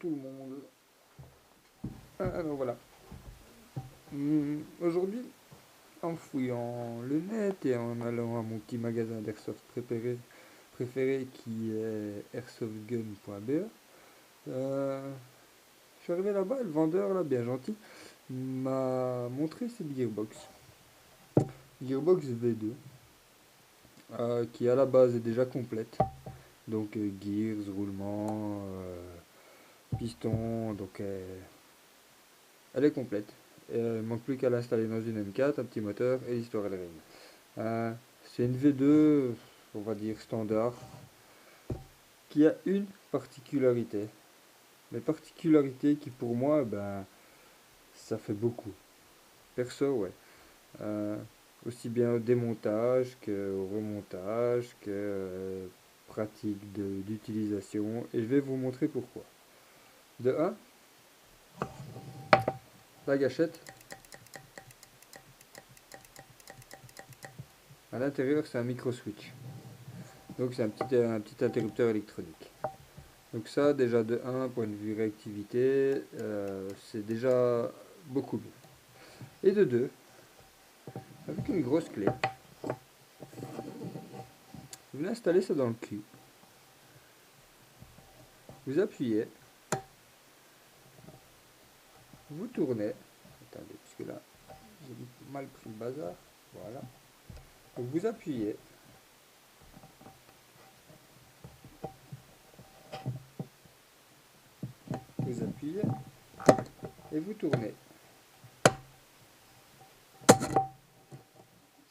tout le monde. Alors voilà. Aujourd'hui, en fouillant le net et en allant à mon petit magasin d'airsoft préféré qui est airsoftgun.be, je suis arrivé là-bas et le vendeur, là, bien gentil, m'a montré cette gearbox. Gearbox V2, qui à la base est déjà complète. Donc gears, roulement, piston, donc elle est complète. Il ne manque plus qu'à l'installer dans une M4, un petit moteur et l'histoire elle rime. C'est une V2, on va dire standard, qui a une particularité. Mais particularité qui pour moi, ben, ça fait beaucoup. Perso, ouais. Euh, Aussi bien au démontage qu'au remontage, que pratique d'utilisation. Et je vais vous montrer pourquoi. De 1, la gâchette. À l'intérieur, c'est un micro switch. Donc c'est un petit interrupteur électronique. Donc ça, déjà de 1, point de vue réactivité, c'est déjà beaucoup mieux. Et de 2, avec une grosse clé, vous venez installer ça dans le cul. Vous appuyez. Vous tournez. Attendez, puisque là, j'ai mal pris le bazar. Voilà. Donc vous appuyez. Vous appuyez. Et vous tournez.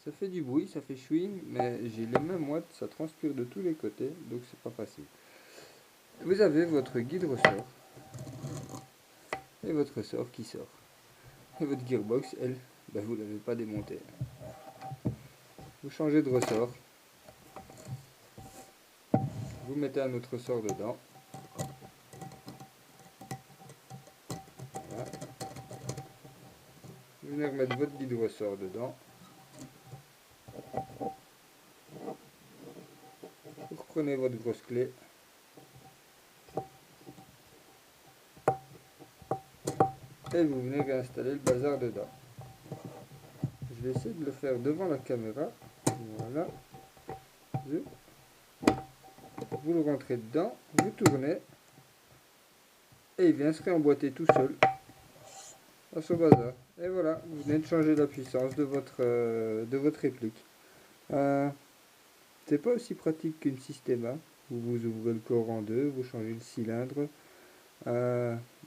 Ça fait du bruit, ça fait chewing, mais j'ai les mêmes watts, ça transpire de tous les côtés, donc c'est pas facile. Vous avez votre guide ressort. Et votre ressort qui sort. Et votre gearbox, elle, ben vous ne l'avez pas démontée. Vous changez de ressort. Vous mettez un autre ressort dedans. Voilà. Vous venez remettre votre guide ressort dedans. Vous reprenez votre grosse clé. Et vous venez réinstaller le bazar dedans. Je vais essayer de le faire devant la caméra. Voilà. Vous le rentrez dedans, vous tournez. Et il vient se réemboîter tout seul à ce bazar. Et voilà, vous venez de changer la puissance de votre réplique. C'est pas aussi pratique qu'une Systema, où vous ouvrez le corps en deux, vous changez le cylindre.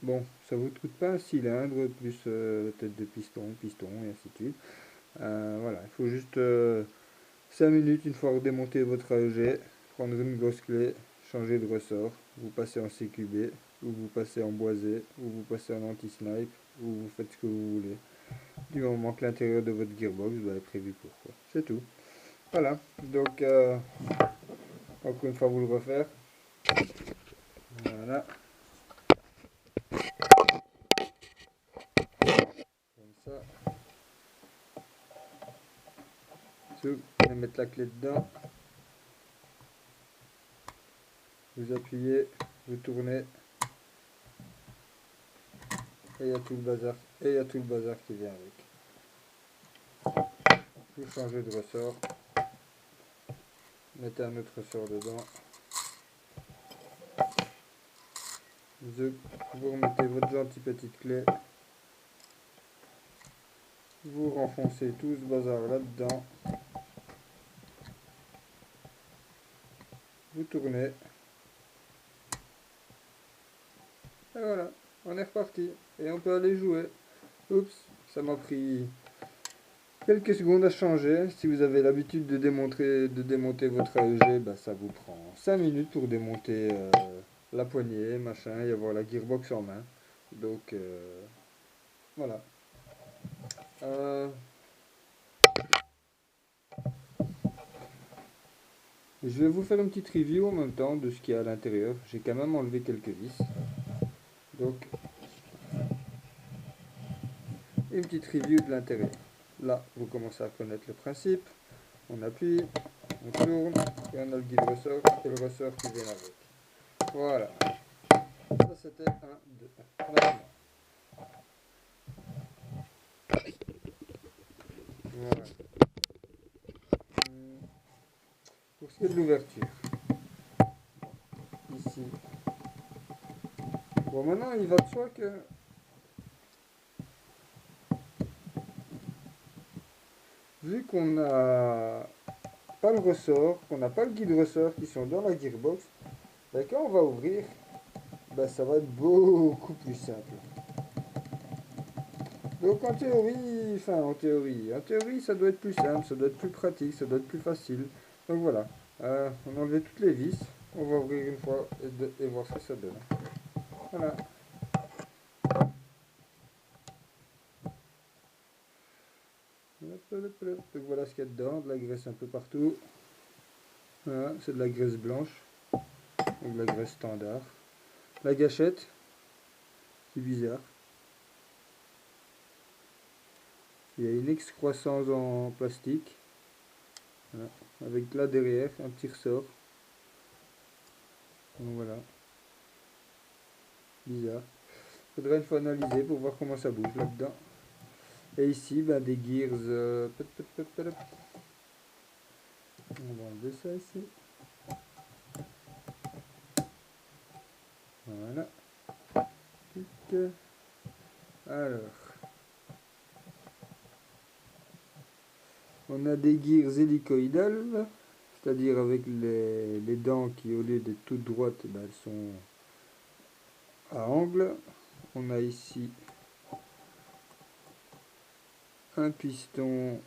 Bon, ça vous coûte pas un cylindre, plus la tête de piston, et ainsi de suite. Voilà, il faut juste 5 minutes une fois redémonté votre AEG, prendre une grosse clé, changer de ressort, vous passez en CQB, ou vous passez en boisé, ou vous passez en anti-snipe, ou vous faites ce que vous voulez. Du moment que l'intérieur de votre gearbox est prévu pour quoi. C'est tout. Voilà, donc encore une fois vous le refaire. Voilà. Comme ça. Vous allez mettre la clé dedans. Vous appuyez, vous tournez. Et il y a tout le bazar. Et il y a tout le bazar qui vient avec. Vous changez de ressort. Mettez un autre ressort dedans. Vous remettez votre gentille petite clé. Vous renfoncez tout ce bazar là-dedans. Vous tournez. Et voilà, on est reparti. Et on peut aller jouer. Oups, ça m'a pris quelques secondes à changer. Si vous avez l'habitude de démonter votre AEG, bah, ça vous prend 5 minutes pour démonter la poignée, machin, et avoir la gearbox en main. Donc voilà. Je vais vous faire une petite review en même temps de ce qu'il y a à l'intérieur. J'ai quand même enlevé quelques vis. Donc, une petite review de l'intérieur. Là, vous commencez à connaître le principe. On appuie, on tourne, et on a le guide ressort et le ressort qui vient avec. Voilà. Ça c'était un, deux. Maintenant. Voilà. Pour ce qui est de l'ouverture, ici. Bon, maintenant il va de soi que vu qu'on n'a pas le ressort, qu'on n'a pas le guide ressort qui sont dans la gearbox, ben, quand on va ouvrir, ben, ça va être beaucoup plus simple. Donc en théorie, ça doit être plus simple, ça doit être plus pratique, ça doit être plus facile. Donc voilà, on a enlevé toutes les vis, on va ouvrir une fois et voir ce que ça donne. Voilà. Donc voilà ce qu'il y a dedans, de la graisse un peu partout. Voilà, c'est de la graisse blanche, donc de la graisse standard. La gâchette, c'est bizarre. Il y a une excroissance en plastique. Voilà. Avec là derrière un petit ressort. Donc voilà. Bizarre. Faudrait une fois analyser pour voir comment ça bouge là-dedans. Et ici, ben, des gears. On va enlever ça ici. Voilà. Alors. On a des gears hélicoïdales. C'est-à-dire avec les dents qui, au lieu d'être toutes droites, ben, elles sont à angle. On a ici un piston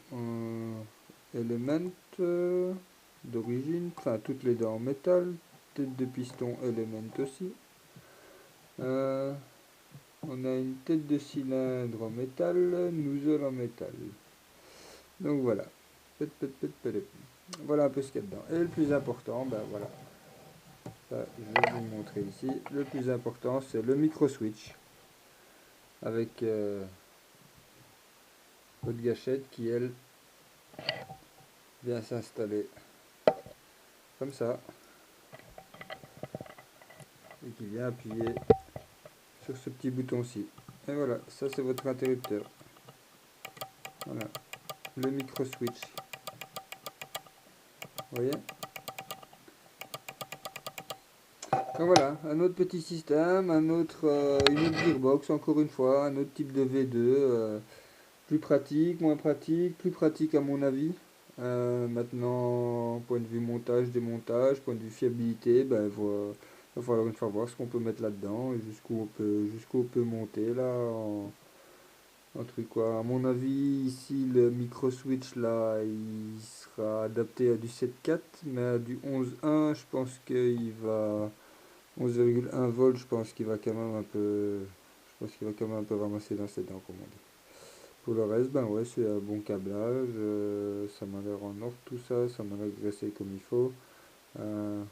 Element d'origine, enfin toutes les dents en métal, tête de piston Element aussi. On a une tête de cylindre en métal, nozzle en métal. Donc voilà. Voilà un peu ce qu'il y a dedans. Et le plus important, ben voilà. Ça, je vais vous le montrer ici. Le plus important, c'est le micro switch avec votre gâchette qui, elle, vient s'installer comme ça et qui vient appuyer sur ce petit bouton-ci. Et voilà, ça c'est votre interrupteur. Voilà, le micro switch. Vous voyez? Donc voilà, un autre petit système, une autre gearbox, encore une fois, un autre type de V2, plus pratique, moins pratique, plus pratique à mon avis. Maintenant, point de vue montage, démontage, point de vue fiabilité, ben, il va falloir une fois voir ce qu'on peut mettre là-dedans et jusqu'où on peut monter là en truc quoi. À mon avis, ici le micro switch là, il sera adapté à du 7.4, mais à du 11.1, je pense qu'il va 11,1 volts, je pense qu'il va quand même un peu, je pense qu'il va quand même un peu ramasser dans ses dents, comme on dit. Pour le reste, ben ouais, c'est un bon câblage, ça m'a l'air en ordre tout ça, ça m'a l'air graissé comme il faut. Euh,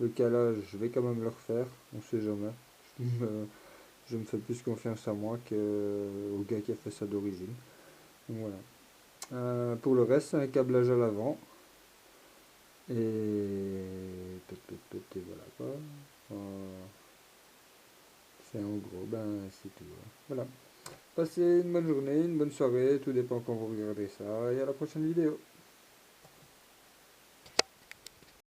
le calage, je vais quand même le refaire, on sait jamais. Je me fais plus confiance à moi qu'au gars qui a fait ça d'origine. Donc voilà. Pour le reste, c'est un câblage à l'avant. Et voilà quoi. C'est en gros, ben c'est tout. Voilà. Passez une bonne journée, une bonne soirée, tout dépend quand vous regardez ça. Et à la prochaine vidéo.